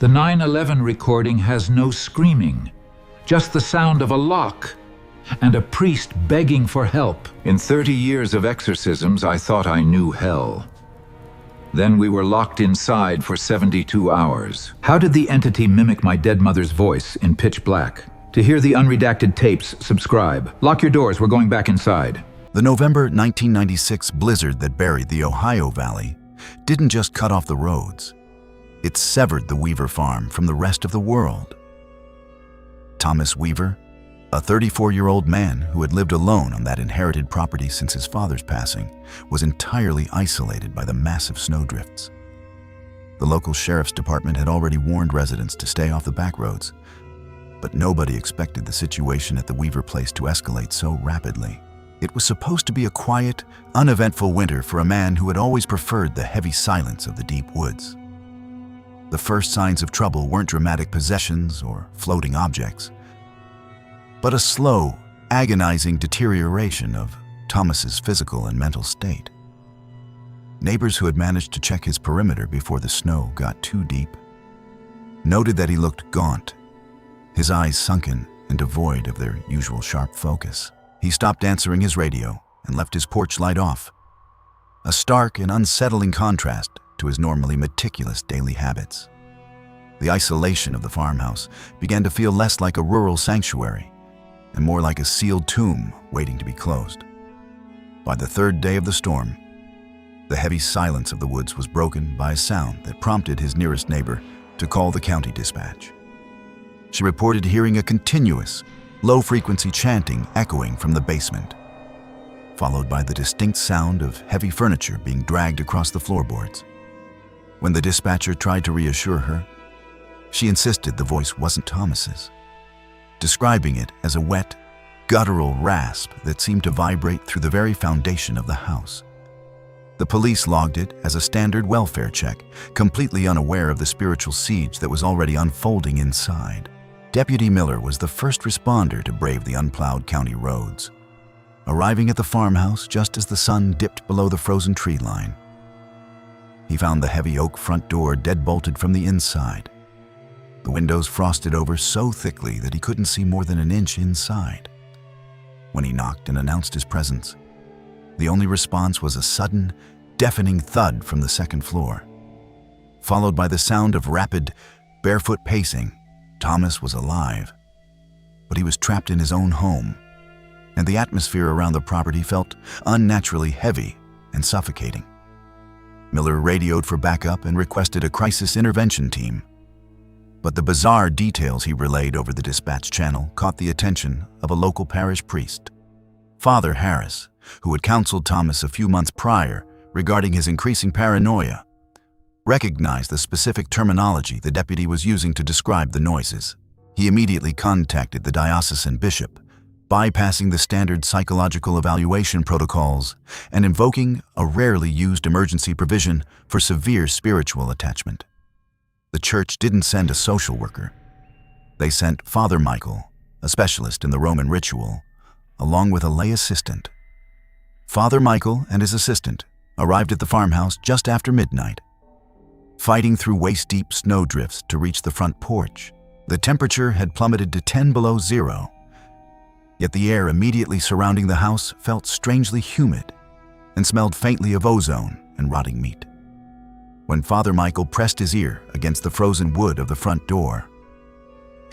The 9/11 recording has no screaming, just the sound of a lock and a priest begging for help. In 30 years of exorcisms, I thought I knew hell. Then we were locked inside for 72 hours. How did the entity mimic my dead mother's voice in pitch black? To hear the unredacted tapes, subscribe. Lock your doors, we're going back inside. The November 1996 blizzard that buried the Ohio Valley didn't just cut off the roads. It severed the Weaver farm from the rest of the world. Thomas Weaver, a 34-year-old man who had lived alone on that inherited property since his father's passing, was entirely isolated by the massive snowdrifts. The local sheriff's department had already warned residents to stay off the back roads, but nobody expected the situation at the Weaver place to escalate so rapidly. It was supposed to be a quiet, uneventful winter for a man who had always preferred the heavy silence of the deep woods. The first signs of trouble weren't dramatic possessions or floating objects, but a slow, agonizing deterioration of Thomas's physical and mental state. Neighbors who had managed to check his perimeter before the snow got too deep noted that he looked gaunt, his eyes sunken and devoid of their usual sharp focus. He stopped answering his radio and left his porch light off, a stark and unsettling contrast to his normally meticulous daily habits. The isolation of the farmhouse began to feel less like a rural sanctuary and more like a sealed tomb waiting to be closed. By the third day of the storm, the heavy silence of the woods was broken by a sound that prompted his nearest neighbor to call the county dispatch. She reported hearing a continuous, low-frequency chanting echoing from the basement, followed by the distinct sound of heavy furniture being dragged across the floorboards. When the dispatcher tried to reassure her, she insisted the voice wasn't Thomas's, describing it as a wet, guttural rasp that seemed to vibrate through the very foundation of the house. The police logged it as a standard welfare check, completely unaware of the spiritual siege that was already unfolding inside. Deputy Miller was the first responder to brave the unplowed county roads, arriving at the farmhouse just as the sun dipped below the frozen tree line. He found the heavy oak front door dead-bolted from the inside, the windows frosted over so thickly that he couldn't see more than an inch inside. When he knocked and announced his presence, the only response was a sudden, deafening thud from the second floor, followed by the sound of rapid, barefoot pacing. Thomas was alive, but he was trapped in his own home, and the atmosphere around the property felt unnaturally heavy and suffocating. Miller radioed for backup and requested a crisis intervention team, but the bizarre details he relayed over the dispatch channel caught the attention of a local parish priest. Father Harris, who had counseled Thomas a few months prior regarding his increasing paranoia, recognized the specific terminology the deputy was using to describe the noises. He immediately contacted the diocesan bishop, bypassing the standard psychological evaluation protocols and invoking a rarely used emergency provision for severe spiritual attachment. The church didn't send a social worker. They sent Father Michael, a specialist in the Roman ritual, along with a lay assistant. Father Michael and his assistant arrived at the farmhouse just after midnight, fighting through waist-deep snowdrifts to reach the front porch. The temperature had plummeted to 10 below zero, yet the air immediately surrounding the house felt strangely humid and smelled faintly of ozone and rotting meat. When Father Michael pressed his ear against the frozen wood of the front door,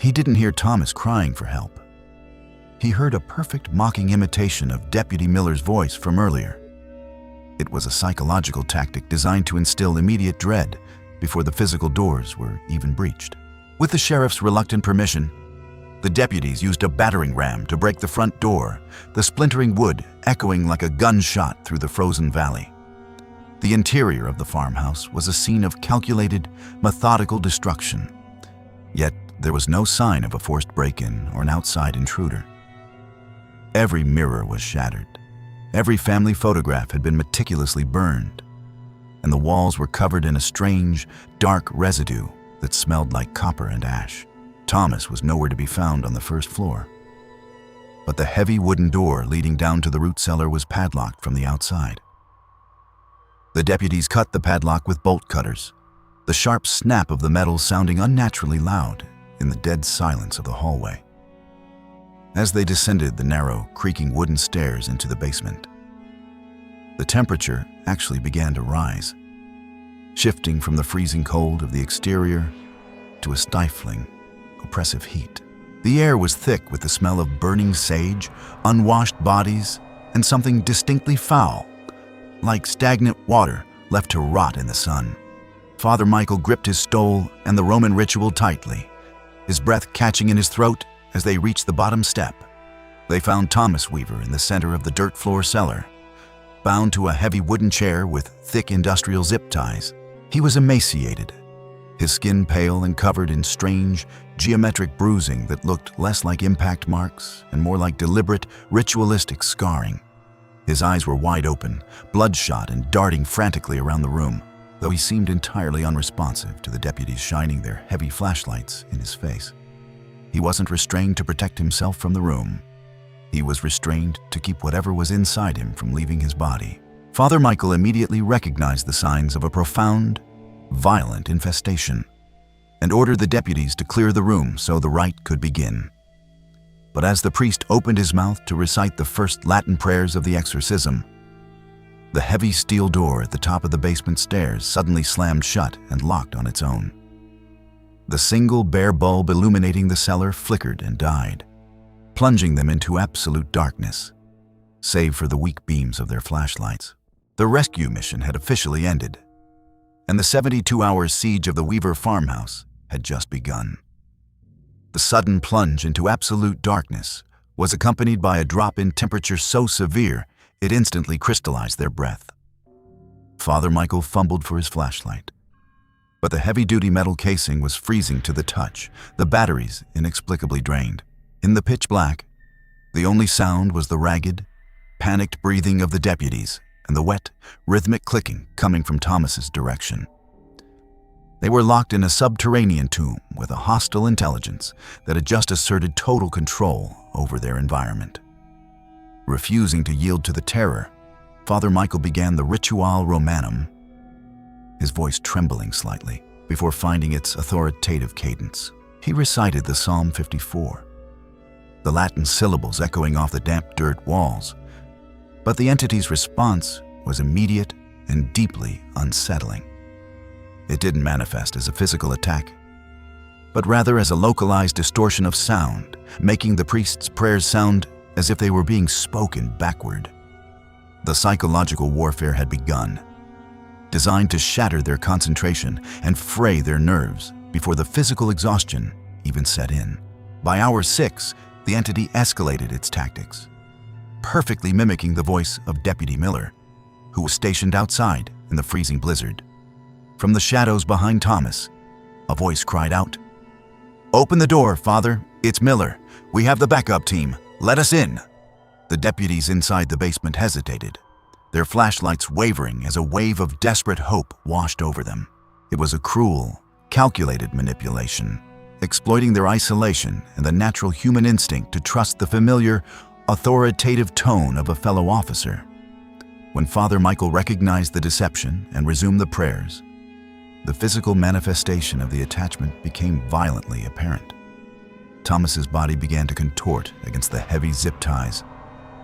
he didn't hear Thomas crying for help. He heard a perfect mocking imitation of Deputy Miller's voice from earlier. It was a psychological tactic designed to instill immediate dread before the physical doors were even breached. With the sheriff's reluctant permission, the deputies used a battering ram to break the front door, the splintering wood echoing like a gunshot through the frozen valley. The interior of the farmhouse was a scene of calculated, methodical destruction, yet there was no sign of a forced break-in or an outside intruder. Every mirror was shattered, every family photograph had been meticulously burned, and the walls were covered in a strange, dark residue that smelled like copper and ash. Thomas was nowhere to be found on the first floor, but the heavy wooden door leading down to the root cellar was padlocked from the outside. The deputies cut the padlock with bolt cutters, the sharp snap of the metal sounding unnaturally loud in the dead silence of the hallway. As they descended the narrow, creaking wooden stairs into the basement, the temperature actually began to rise, shifting from the freezing cold of the exterior to a stifling, oppressive heat. The air was thick with the smell of burning sage, unwashed bodies, and something distinctly foul, like stagnant water left to rot in the sun. Father Michael gripped his stole and the Roman ritual tightly, his breath catching in his throat as they reached the bottom step. They found Thomas Weaver in the center of the dirt floor cellar, bound to a heavy wooden chair with thick industrial zip ties. He was emaciated, his skin pale and covered in strange, geometric bruising that looked less like impact marks and more like deliberate, ritualistic scarring. His eyes were wide open, bloodshot and darting frantically around the room, though he seemed entirely unresponsive to the deputies shining their heavy flashlights in his face. He wasn't restrained to protect himself from the room. He was restrained to keep whatever was inside him from leaving his body. Father Michael immediately recognized the signs of a profound, violent infestation and ordered the deputies to clear the room so the rite could begin. But as the priest opened his mouth to recite the first Latin prayers of the exorcism, the heavy steel door at the top of the basement stairs suddenly slammed shut and locked on its own. The single bare bulb illuminating the cellar flickered and died, plunging them into absolute darkness, save for the weak beams of their flashlights. The rescue mission had officially ended, and the 72-hour siege of the Weaver farmhouse had just begun. The sudden plunge into absolute darkness was accompanied by a drop in temperature so severe it instantly crystallized their breath. Father Michael fumbled for his flashlight, but the heavy-duty metal casing was freezing to the touch, the batteries inexplicably drained. In the pitch black, the only sound was the ragged, panicked breathing of the deputies and the wet, rhythmic clicking coming from Thomas's direction. They were locked in a subterranean tomb with a hostile intelligence that had just asserted total control over their environment. Refusing to yield to the terror, Father Michael began the Ritual Romanum, his voice trembling slightly before finding its authoritative cadence. He recited the Psalm 54, the Latin syllables echoing off the damp dirt walls, but the entity's response was immediate and deeply unsettling. It didn't manifest as a physical attack, but rather as a localized distortion of sound, making the priest's prayers sound as if they were being spoken backward. The psychological warfare had begun, designed to shatter their concentration and fray their nerves before the physical exhaustion even set in. By hour 6, the entity escalated its tactics, perfectly mimicking the voice of Deputy Miller, who was stationed outside in the freezing blizzard. From the shadows behind Thomas, a voice cried out, "Open the door, Father. It's Miller. We have the backup team. Let us in." The deputies inside the basement hesitated, their flashlights wavering as a wave of desperate hope washed over them. It was a cruel, calculated manipulation, exploiting their isolation and the natural human instinct to trust the familiar, authoritative tone of a fellow officer. When Father Michael recognized the deception and resumed the prayers, the physical manifestation of the attachment became violently apparent. Thomas's body began to contort against the heavy zip ties,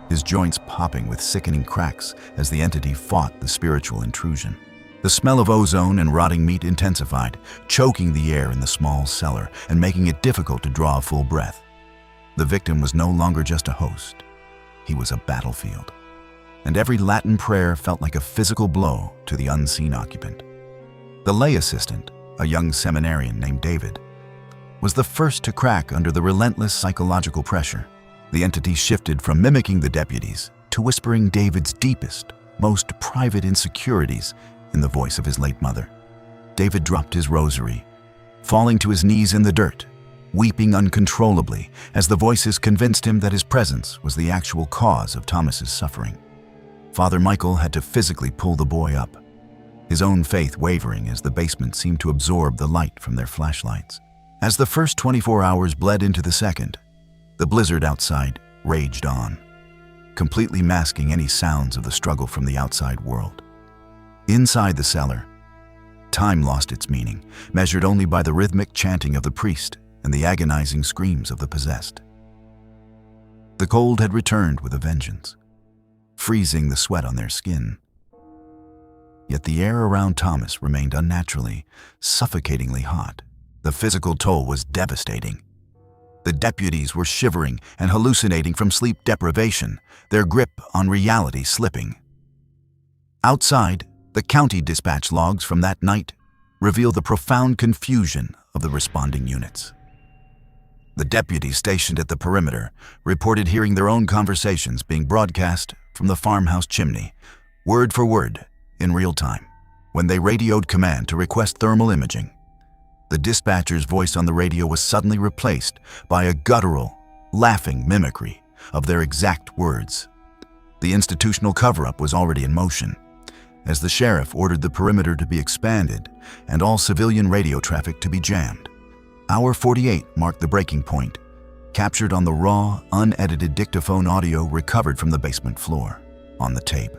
his joints popping with sickening cracks as the entity fought the spiritual intrusion. The smell of ozone and rotting meat intensified, choking the air in the small cellar and making it difficult to draw a full breath. The victim was no longer just a host. He was a battlefield, and every Latin prayer felt like a physical blow to the unseen occupant. The lay assistant, a young seminarian named David, was the first to crack under the relentless psychological pressure. The entity shifted from mimicking the deputies to whispering David's deepest, most private insecurities in the voice of his late mother. David dropped his rosary, falling to his knees in the dirt, weeping uncontrollably as the voices convinced him that his presence was the actual cause of Thomas's suffering. Father Michael had to physically pull the boy up, his own faith wavering as the basement seemed to absorb the light from their flashlights. As the first 24 hours bled into the second, the blizzard outside raged on, completely masking any sounds of the struggle from the outside world. Inside the cellar, time lost its meaning, measured only by the rhythmic chanting of the priest and the agonizing screams of the possessed. The cold had returned with a vengeance, freezing the sweat on their skin. Yet the air around Thomas remained unnaturally, suffocatingly hot. The physical toll was devastating. The deputies were shivering and hallucinating from sleep deprivation, their grip on reality slipping. Outside, the county dispatch logs from that night reveal the profound confusion of the responding units. The deputies stationed at the perimeter reported hearing their own conversations being broadcast from the farmhouse chimney, word for word, in real time. When they radioed command to request thermal imaging, the dispatcher's voice on the radio was suddenly replaced by a guttural, laughing mimicry of their exact words. The institutional cover-up was already in motion, as the sheriff ordered the perimeter to be expanded and all civilian radio traffic to be jammed. Hour 48 marked the breaking point, captured on the raw, unedited dictaphone audio recovered from the basement floor. On the tape,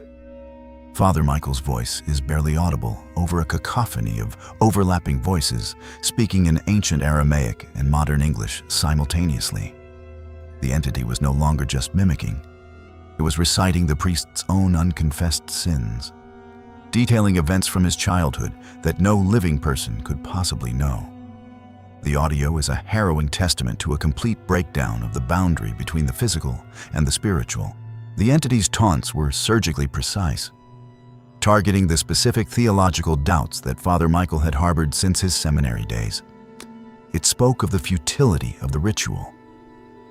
Father Michael's voice is barely audible over a cacophony of overlapping voices speaking in ancient Aramaic and modern English simultaneously. The entity was no longer just mimicking. It was reciting the priest's own unconfessed sins, detailing events from his childhood that no living person could possibly know. The audio is a harrowing testament to a complete breakdown of the boundary between the physical and the spiritual. The entity's taunts were surgically precise, targeting the specific theological doubts that Father Michael had harbored since his seminary days. It spoke of the futility of the ritual,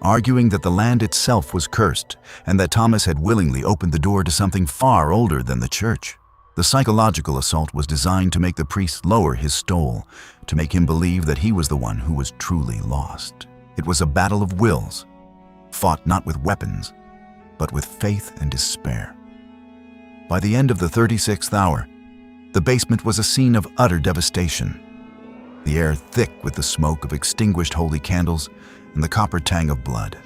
arguing that the land itself was cursed and that Thomas had willingly opened the door to something far older than the church. The psychological assault was designed to make the priest lower his stole, to make him believe that he was the one who was truly lost. It was a battle of wills, fought not with weapons, but with faith and despair. By the end of the 36th hour, the basement was a scene of utter devastation, the air thick with the smoke of extinguished holy candles and the copper tang of blood.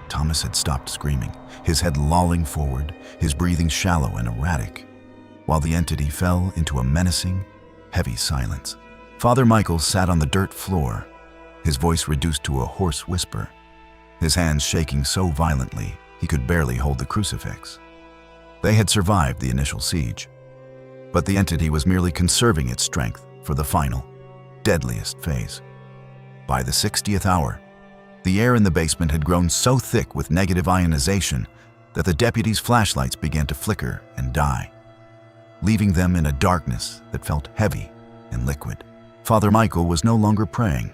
Thomas had stopped screaming, his head lolling forward, his breathing shallow and erratic, while the entity fell into a menacing, heavy silence. Father Michael sat on the dirt floor, his voice reduced to a hoarse whisper, his hands shaking so violently he could barely hold the crucifix. They had survived the initial siege, but the entity was merely conserving its strength for the final, deadliest phase. By the 60th hour, the air in the basement had grown so thick with negative ionization that the deputies' flashlights began to flicker and die, leaving them in a darkness that felt heavy and liquid. Father Michael was no longer praying.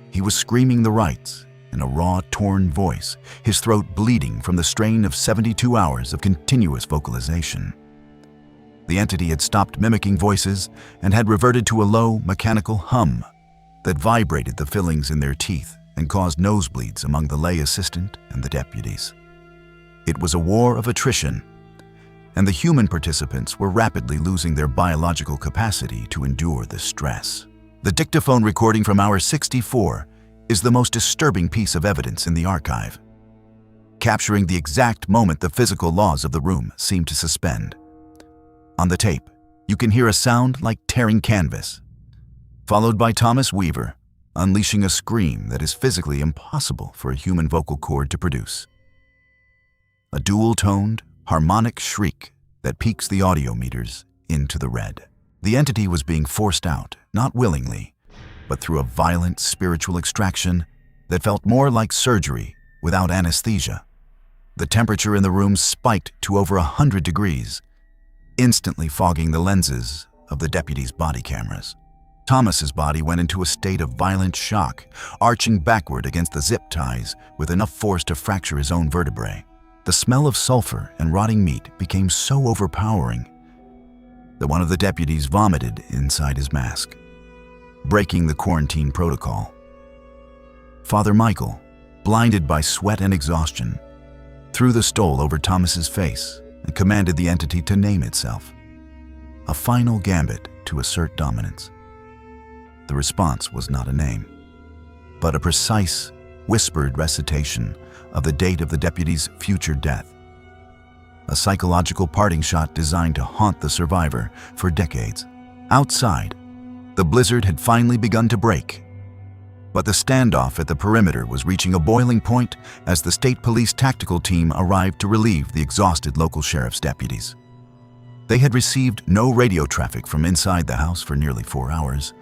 He was screaming the rites in a raw, torn voice, his throat bleeding from the strain of 72 hours of continuous vocalization. The entity had stopped mimicking voices and had reverted to a low, mechanical hum that vibrated the fillings in their teeth and caused nosebleeds among the lay assistant and the deputies. It was a war of attrition, and the human participants were rapidly losing their biological capacity to endure the stress. The dictaphone recording from hour 64 is the most disturbing piece of evidence in the archive, capturing the exact moment the physical laws of the room seemed to suspend. On the tape, you can hear a sound like tearing canvas, followed by Thomas Weaver unleashing a scream that is physically impossible for a human vocal cord to produce. A dual-toned, harmonic shriek that peaks the audio meters into the red. The entity was being forced out, not willingly, but through a violent spiritual extraction that felt more like surgery without anesthesia. The temperature in the room spiked to over 100 degrees, instantly fogging the lenses of the deputies' body cameras. Thomas's body went into a state of violent shock, arching backward against the zip ties with enough force to fracture his own vertebrae. The smell of sulfur and rotting meat became so overpowering that one of the deputies vomited inside his mask, breaking the quarantine protocol. Father Michael, blinded by sweat and exhaustion, threw the stole over Thomas's face and commanded the entity to name itself, a final gambit to assert dominance. The response was not a name, but a precise, whispered recitation of the date of the deputy's future death, a psychological parting shot designed to haunt the survivor for decades. Outside, the blizzard had finally begun to break. But the standoff at the perimeter was reaching a boiling point as the state police tactical team arrived to relieve the exhausted local sheriff's deputies. They had received no radio traffic from inside the house for nearly 4 hours,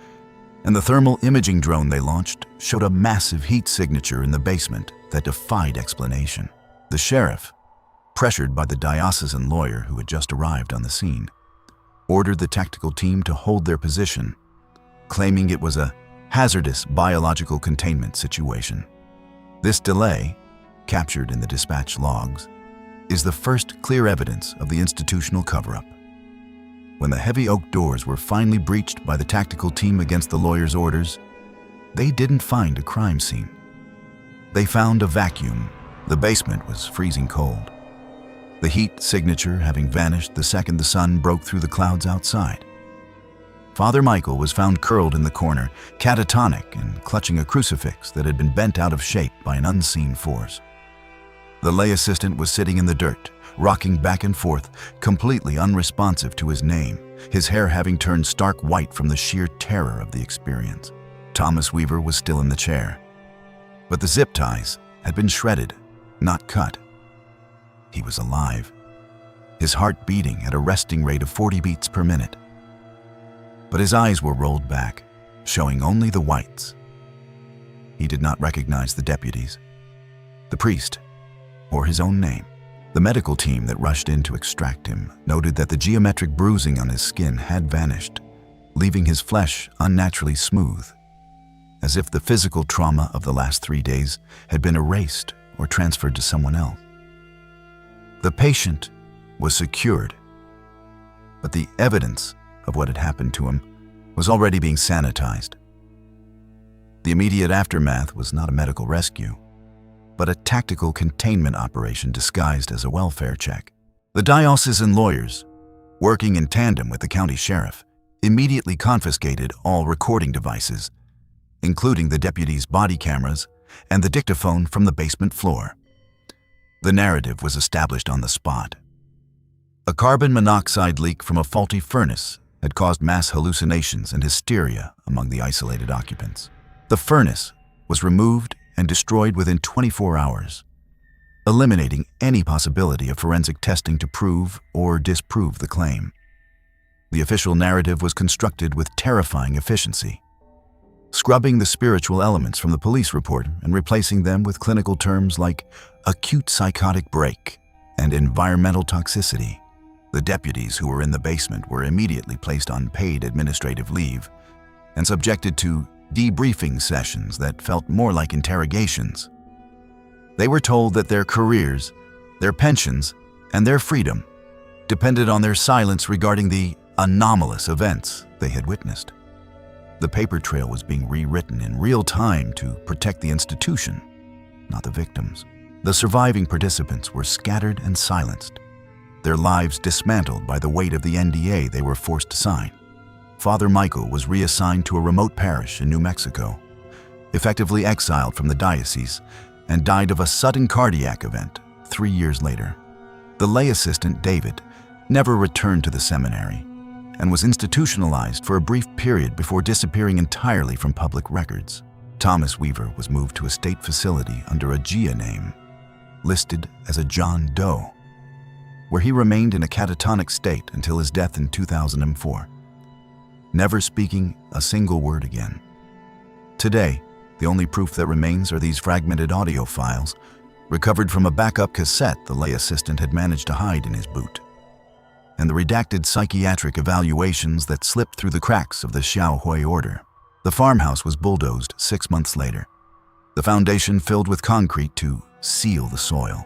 and the thermal imaging drone they launched showed a massive heat signature in the basement that defied explanation. The sheriff, pressured by the diocesan lawyer who had just arrived on the scene, ordered the tactical team to hold their position, claiming it was a hazardous biological containment situation. This delay, captured in the dispatch logs, is the first clear evidence of the institutional cover-up. When the heavy oak doors were finally breached by the tactical team against the lawyer's orders, they didn't find a crime scene. They found a vacuum. The basement was freezing cold, the heat signature having vanished the second the sun broke through the clouds outside. Father Michael was found curled in the corner, catatonic and clutching a crucifix that had been bent out of shape by an unseen force. The lay assistant was sitting in the dirt, rocking back and forth, completely unresponsive to his name, his hair having turned stark white from the sheer terror of the experience. Thomas Weaver was still in the chair, but the zip ties had been shredded, not cut. He was alive, his heart beating at a resting rate of 40 beats per minute. But his eyes were rolled back, showing only the whites. He did not recognize the deputies, the priest, or his own name. The medical team that rushed in to extract him noted that the geometric bruising on his skin had vanished, leaving his flesh unnaturally smooth, as if the physical trauma of the last 3 days had been erased or transferred to someone else. The patient was secured, but the evidence of what had happened to him was already being sanitized. The immediate aftermath was not a medical rescue, but a tactical containment operation disguised as a welfare check. The diocesan lawyers, working in tandem with the county sheriff, immediately confiscated all recording devices, including the deputies' body cameras and the dictaphone from the basement floor. The narrative was established on the spot. A carbon monoxide leak from a faulty furnace had caused mass hallucinations and hysteria among the isolated occupants. The furnace was removed and destroyed within 24 hours, eliminating any possibility of forensic testing to prove or disprove the claim. The official narrative was constructed with terrifying efficiency, scrubbing the spiritual elements from the police report and replacing them with clinical terms like acute psychotic break and environmental toxicity. The deputies who were in the basement were immediately placed on paid administrative leave and subjected to debriefing sessions that felt more like interrogations. They were told that their careers, their pensions, and their freedom depended on their silence regarding the anomalous events they had witnessed. The paper trail was being rewritten in real time to protect the institution, not the victims. The surviving participants were scattered and silenced, their lives dismantled by the weight of the NDA they were forced to sign. Father Michael was reassigned to a remote parish in New Mexico, effectively exiled from the diocese, and died of a sudden cardiac event 3 years later. The lay assistant, David, never returned to the seminary and was institutionalized for a brief period before disappearing entirely from public records. Thomas Weaver was moved to a state facility under a Gia name, listed as a John Doe, where he remained in a catatonic state until his death in 2004, never speaking a single word again. Today, the only proof that remains are these fragmented audio files, recovered from a backup cassette the lay assistant had managed to hide in his boot, and the redacted psychiatric evaluations that slipped through the cracks of the Xiaohui order. The farmhouse was bulldozed 6 months later, the foundation filled with concrete to seal the soil.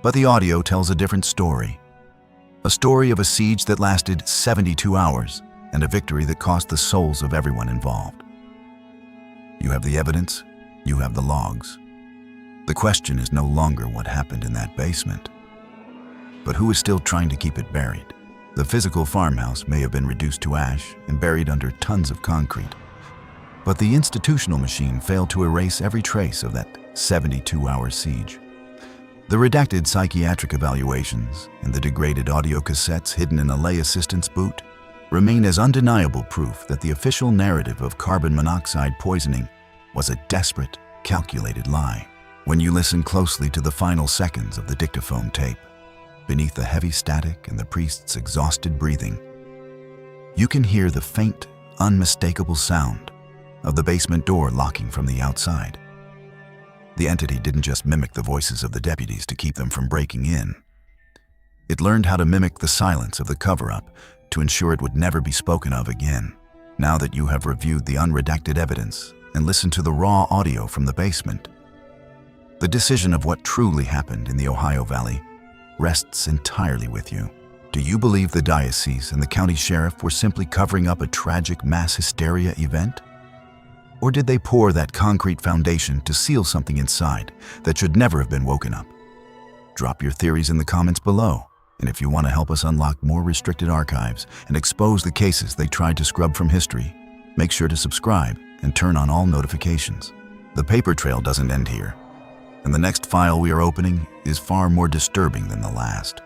But the audio tells a different story, a story of a siege that lasted 72 hours and a victory that cost the souls of everyone involved. You have the evidence, you have the logs. The question is no longer what happened in that basement, but who is still trying to keep it buried. The physical farmhouse may have been reduced to ash and buried under tons of concrete, but the institutional machine failed to erase every trace of that 72-hour siege. The redacted psychiatric evaluations and the degraded audio cassettes hidden in a lay assistant's boot remain as undeniable proof that the official narrative of carbon monoxide poisoning was a desperate, calculated lie. When you listen closely to the final seconds of the dictaphone tape, beneath the heavy static and the priest's exhausted breathing, you can hear the faint, unmistakable sound of the basement door locking from the outside. The entity didn't just mimic the voices of the deputies to keep them from breaking in. It learned how to mimic the silence of the cover-up to ensure it would never be spoken of again. Now that you have reviewed the unredacted evidence and listened to the raw audio from the basement, the decision of what truly happened in the Ohio Valley rests entirely with you. Do you believe the diocese and the county sheriff were simply covering up a tragic mass hysteria event? Or did they pour that concrete foundation to seal something inside that should never have been woken up? Drop your theories in the comments below, and if you want to help us unlock more restricted archives and expose the cases they tried to scrub from history, make sure to subscribe and turn on all notifications. The paper trail doesn't end here, and the next file we are opening is far more disturbing than the last.